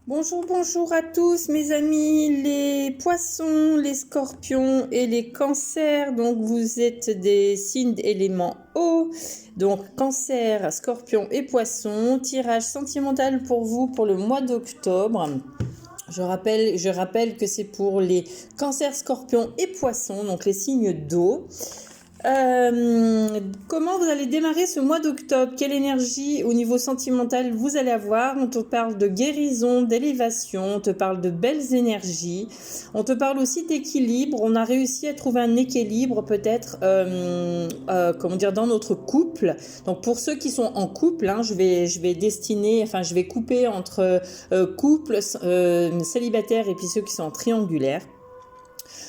Bonjour, bonjour à tous mes amis, les poissons, les scorpions et les cancers. Donc vous êtes des signes d'éléments eau. Donc cancer, scorpion et poisson. Tirage sentimental pour vous pour le mois d'octobre. Je rappelle que c'est pour les cancers, scorpions et poissons, donc les signes d'eau. Comment vous allez démarrer ce mois d'octobre? Quelle énergie au niveau sentimental vous allez avoir? On te parle de guérison, d'élévation, on te parle de belles énergies, on te parle aussi d'équilibre. On a réussi à trouver un équilibre peut-être dans notre couple. Donc pour ceux qui sont en couple, je vais couper entre couple célibataire et puis ceux qui sont en triangulaire.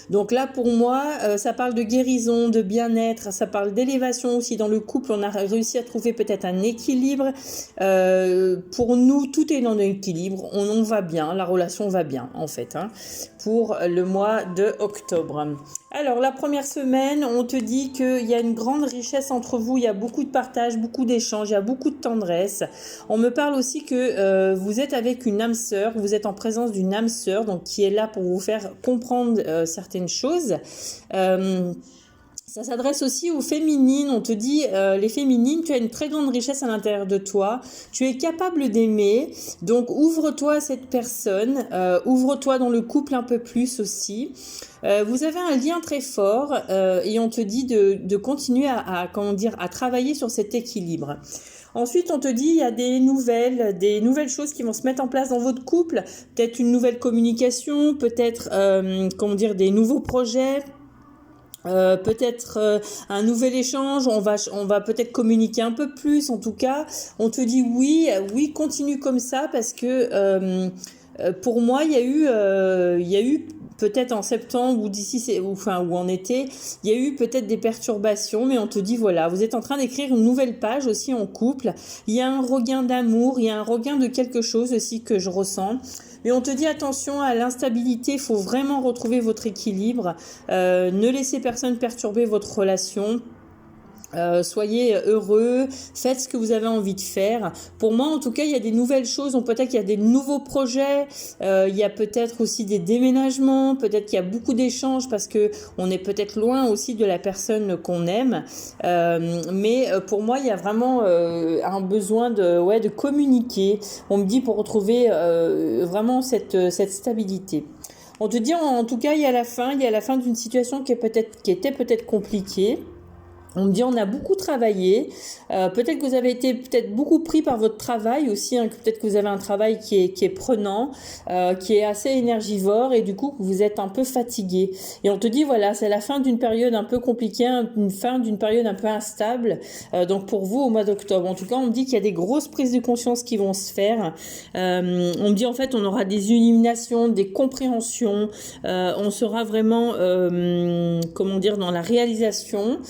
Donc là, pour moi, ça parle de guérison, de bien-être, ça parle d'élévation aussi dans le couple. On a réussi à trouver peut-être un équilibre. Pour nous, tout est dans l'équilibre. On va bien, la relation va bien, en fait, pour le mois de octobre. Alors, la première semaine, on te dit qu'il y a une grande richesse entre vous. Il y a beaucoup de partage, beaucoup d'échanges, il y a beaucoup de tendresse. On me parle aussi que vous êtes avec une âme sœur, vous êtes en présence d'une âme sœur, donc qui est là pour vous faire comprendre certaines choses. Ça s'adresse aussi aux féminines. On te dit, les féminines, tu as une très grande richesse à l'intérieur de toi. Tu es capable d'aimer. Donc, ouvre-toi à cette personne. Ouvre-toi dans le couple un peu plus aussi. Vous avez un lien très fort et on te dit de continuer à travailler sur cet équilibre. Ensuite, on te dit il y a des nouvelles choses qui vont se mettre en place dans votre couple. Peut-être une nouvelle communication, peut-être des nouveaux projets. Peut-être un nouvel échange, on va peut-être communiquer un peu plus. En tout cas, on te dit oui, continue comme ça parce que pour moi, il y a eu peut-être en septembre ou en été, il y a eu peut-être des perturbations, mais on te dit voilà, vous êtes en train d'écrire une nouvelle page aussi en couple. Il y a un regain d'amour, il y a un regain de quelque chose aussi que je ressens. Mais on te dit attention à l'instabilité, il faut vraiment retrouver votre équilibre. Ne laissez personne perturber votre relation. Soyez heureux, faites ce que vous avez envie de faire. Pour moi, en tout cas, il y a des nouvelles choses. Peut-être qu'il y a des nouveaux projets. Il y a peut-être aussi des déménagements. Peut-être qu'il y a beaucoup d'échanges parce que on est peut-être loin aussi de la personne qu'on aime. Mais pour moi, il y a vraiment un besoin de communiquer. On me dit pour retrouver vraiment cette stabilité. On te dit en tout cas, il y a la fin d'une situation qui était peut-être compliquée. On me dit on a beaucoup travaillé, peut-être que vous avez été beaucoup pris par votre travail aussi, peut-être que vous avez un travail qui est prenant, qui est assez énergivore et du coup vous êtes un peu fatigué. Et on te dit voilà, c'est la fin d'une période un peu compliquée, une fin d'une période un peu instable, donc pour vous au mois d'octobre. En tout cas on me dit qu'il y a des grosses prises de conscience qui vont se faire. On me dit en fait on aura des illuminations, des compréhensions, on sera vraiment dans la réalisation.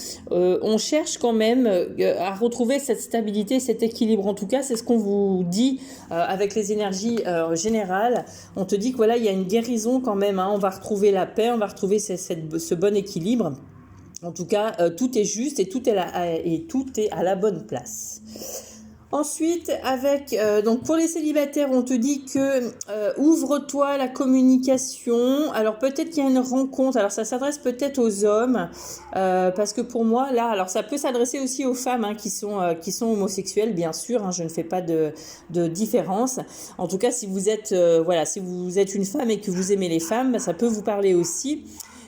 On cherche quand même à retrouver cette stabilité, cet équilibre. En tout cas, c'est ce qu'on vous dit avec les énergies générales. On te dit que voilà, il y a une guérison quand même. On va retrouver la paix, on va retrouver ce bon équilibre. En tout cas, tout est juste et tout est à la bonne place. Ensuite, donc pour les célibataires, on te dit que ouvre-toi à la communication. Alors peut-être qu'il y a une rencontre. Alors ça s'adresse peut-être aux hommes, parce que pour moi là, alors ça peut s'adresser aussi aux femmes qui sont homosexuelles, bien sûr. Je ne fais pas de différence. En tout cas, si vous êtes une femme et que vous aimez les femmes, ça peut vous parler aussi.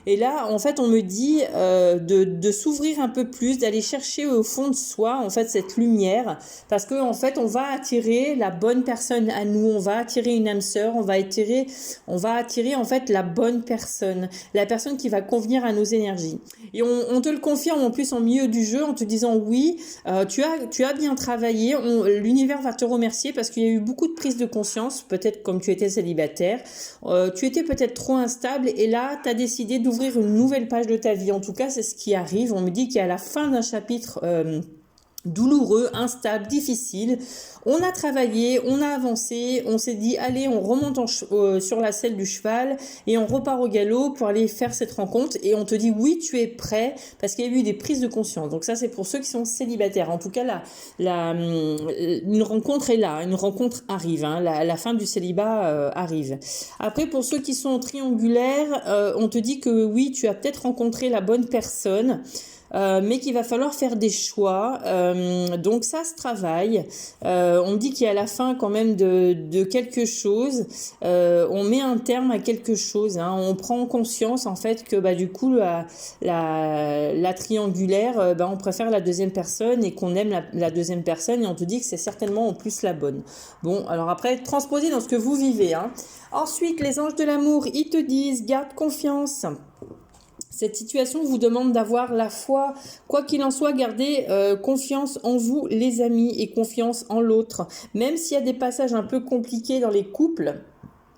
Et là, en fait, on me dit de s'ouvrir un peu plus, d'aller chercher au fond de soi, en fait, cette lumière, parce que en fait, on va attirer la bonne personne à nous, on va attirer une âme sœur, on va attirer en fait la bonne personne, la personne qui va convenir à nos énergies. Et on te le confirme en plus en milieu du jeu en te disant oui, tu as bien travaillé, l'univers va te remercier parce qu'il y a eu beaucoup de prise de conscience, peut-être comme tu étais célibataire, tu étais peut-être trop instable et là, tu as décidé d'ouvrir une nouvelle page de ta vie. En tout cas, c'est ce qui arrive. On me dit qu'il y a la fin d'un chapitre douloureux, instable, difficile. On a travaillé, on a avancé, on s'est dit allez, on remonte sur la selle du cheval et on repart au galop pour aller faire cette rencontre, et on te dit oui, tu es prêt, parce qu'il y a eu des prises de conscience. Donc ça, c'est pour ceux qui sont célibataires. En tout cas, une rencontre est là, une rencontre arrive, hein, la fin du célibat arrive. Après, pour ceux qui sont triangulaires, on te dit que oui, tu as peut-être rencontré la bonne personne, mais qu'il va falloir faire des choix, donc ça se travaille. On dit qu'il y a la fin quand même de quelque chose, on met un terme à quelque chose, hein. On prend conscience en fait que du coup la triangulaire, on préfère la deuxième personne et qu'on aime la deuxième personne, et on te dit que c'est certainement en plus la bonne. Bon, alors après, transposez dans ce que vous vivez, hein. Ensuite, les anges de l'amour, ils te disent garde confiance. Cette situation vous demande d'avoir la foi. Quoi qu'il en soit, gardez confiance en vous, les amis, et confiance en l'autre. Même s'il y a des passages un peu compliqués dans les couples,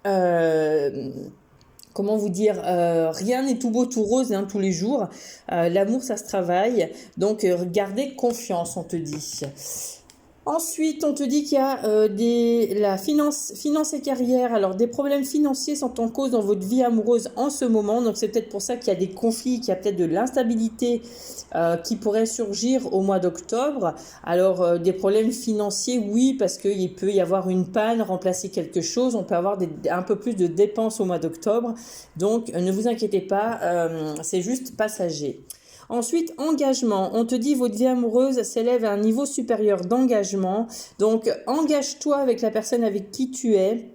comment vous dire, rien n'est tout beau, tout rose, hein, tous les jours. L'amour, ça se travaille. Donc, gardez confiance, on te dit. Ensuite, on te dit qu'il y a la finance et carrière. Alors, des problèmes financiers sont en cause dans votre vie amoureuse en ce moment. Donc, c'est peut-être pour ça qu'il y a des conflits, qu'il y a peut-être de l'instabilité qui pourrait surgir au mois d'octobre. Alors, des problèmes financiers, oui, parce qu'il peut y avoir une panne, remplacer quelque chose. On peut avoir un peu plus de dépenses au mois d'octobre. Donc, ne vous inquiétez pas, c'est juste passager. Ensuite, engagement. On te dit votre vie amoureuse s'élève à un niveau supérieur d'engagement. Donc, engage-toi avec la personne avec qui tu es.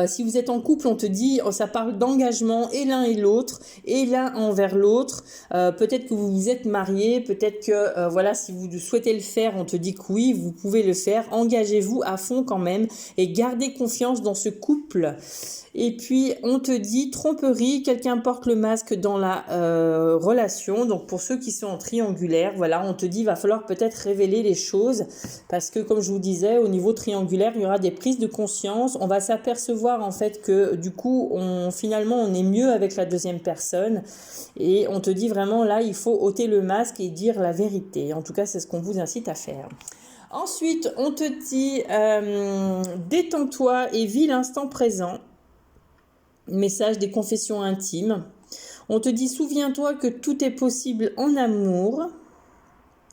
Si vous êtes en couple, on te dit, ça parle d'engagement et l'un et l'autre, et l'un envers l'autre. Peut-être que vous vous êtes mariés, peut-être que si vous souhaitez le faire, on te dit que oui, vous pouvez le faire. Engagez-vous à fond quand même et gardez confiance dans ce couple. Et puis, on te dit tromperie, quelqu'un porte le masque dans la relation. Donc, pour ceux qui sont en triangulaire, voilà, on te dit, il va falloir peut-être révéler les choses. Parce que, comme je vous disais, au niveau triangulaire, il y aura des prises de conscience. On va s'apercevoir, en fait, que du coup, finalement, on est mieux avec la deuxième personne. Et on te dit vraiment, là, il faut ôter le masque et dire la vérité. En tout cas, c'est ce qu'on vous incite à faire. Ensuite, on te dit, détends-toi et vis l'instant présent. Message des confessions intimes. On te dit, souviens-toi que tout est possible en amour,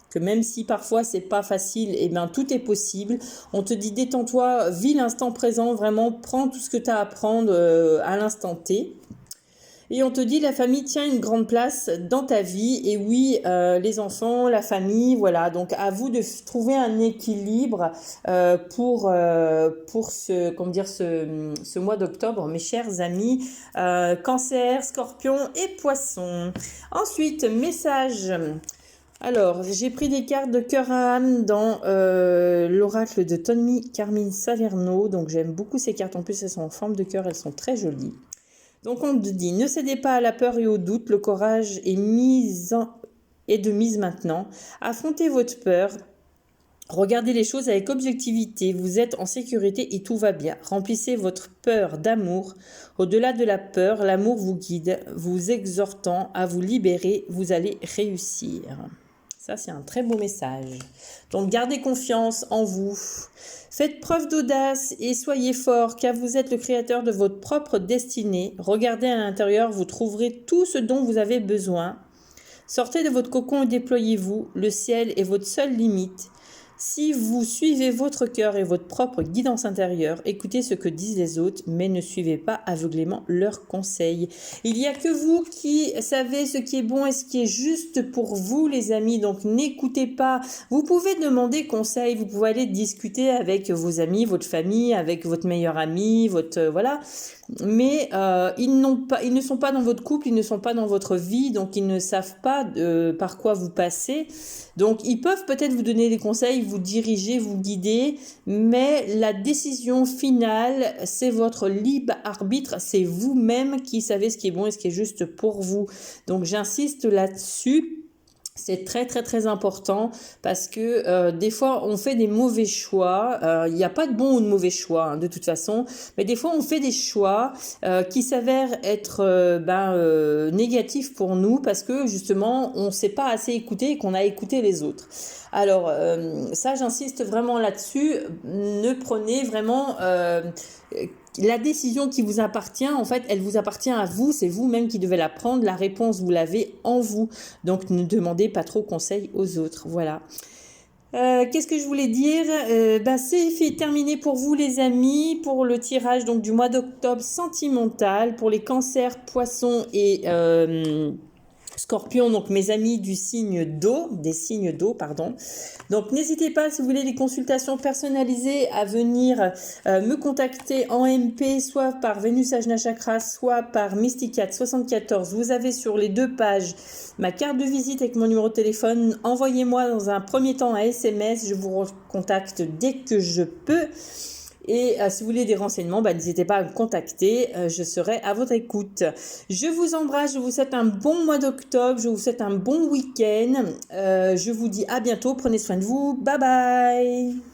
que même si parfois c'est pas facile, tout est possible. On te dit, détends-toi, vis l'instant présent, vraiment prends tout ce que tu as à prendre à l'instant T. Et on te dit, la famille tient une grande place dans ta vie. Et oui, les enfants, la famille, voilà. Donc, à vous de trouver un équilibre pour ce mois d'octobre, mes chers amis. Cancer, Scorpion et Poisson. Ensuite, message. Alors, j'ai pris des cartes de cœur à âme dans l'oracle de Tony Carmine Saverno. Donc, j'aime beaucoup ces cartes. En plus, elles sont en forme de cœur. Elles sont très jolies. Donc on te dit, ne cédez pas à la peur et au doute, le courage est de mise maintenant. Affrontez votre peur, regardez les choses avec objectivité, vous êtes en sécurité et tout va bien. Remplissez votre peur d'amour. Au-delà de la peur, l'amour vous guide, vous exhortant à vous libérer, vous allez réussir. Ça, c'est un très beau message. Donc, gardez confiance en vous. Faites preuve d'audace et soyez fort, car vous êtes le créateur de votre propre destinée. Regardez à l'intérieur, vous trouverez tout ce dont vous avez besoin. Sortez de votre cocon et déployez-vous. Le ciel est votre seule limite. Si vous suivez votre cœur et votre propre guidance intérieure, écoutez ce que disent les autres, mais ne suivez pas aveuglément leurs conseils. Il n'y a que vous qui savez ce qui est bon et ce qui est juste pour vous, les amis. Donc, n'écoutez pas. Vous pouvez demander conseil, vous pouvez aller discuter avec vos amis, votre famille, avec votre meilleur ami, voilà. Mais ils ne sont pas dans votre couple, ils ne sont pas dans votre vie, donc ils ne savent pas par quoi vous passez. Donc, ils peuvent peut-être vous donner des conseils, vous diriger, vous guider, mais la décision finale, c'est votre libre arbitre, c'est vous-même qui savez ce qui est bon et ce qui est juste pour vous. Donc, j'insiste là-dessus. C'est très très très important parce que des fois on fait des mauvais choix, il n'y a pas de bon ou de mauvais choix hein, de toute façon, mais des fois on fait des choix qui s'avèrent être négatifs pour nous parce que justement on ne s'est pas assez écouté et qu'on a écouté les autres. Alors, ça, j'insiste vraiment là-dessus. Ne prenez vraiment la décision qui vous appartient. En fait, elle vous appartient à vous. C'est vous-même qui devez la prendre. La réponse, vous l'avez en vous. Donc, ne demandez pas trop conseil aux autres. Voilà. Qu'est-ce que je voulais dire? C'est terminé pour vous les amis, pour le tirage donc du mois d'octobre sentimental, pour les cancers, poissons et Scorpion, donc mes amis du signe d'eau, des signes d'eau, pardon. Donc n'hésitez pas, si vous voulez des consultations personnalisées, à venir me contacter en MP, soit par Vénus Ajna Chakra, soit par Mysticat74. Vous avez sur les 2 pages ma carte de visite avec mon numéro de téléphone. Envoyez-moi dans un premier temps un SMS, je vous recontacte dès que je peux. Et si vous voulez des renseignements, n'hésitez pas à me contacter, je serai à votre écoute. Je vous embrasse, je vous souhaite un bon mois d'octobre, je vous souhaite un bon week-end. Je vous dis à bientôt, prenez soin de vous, bye bye.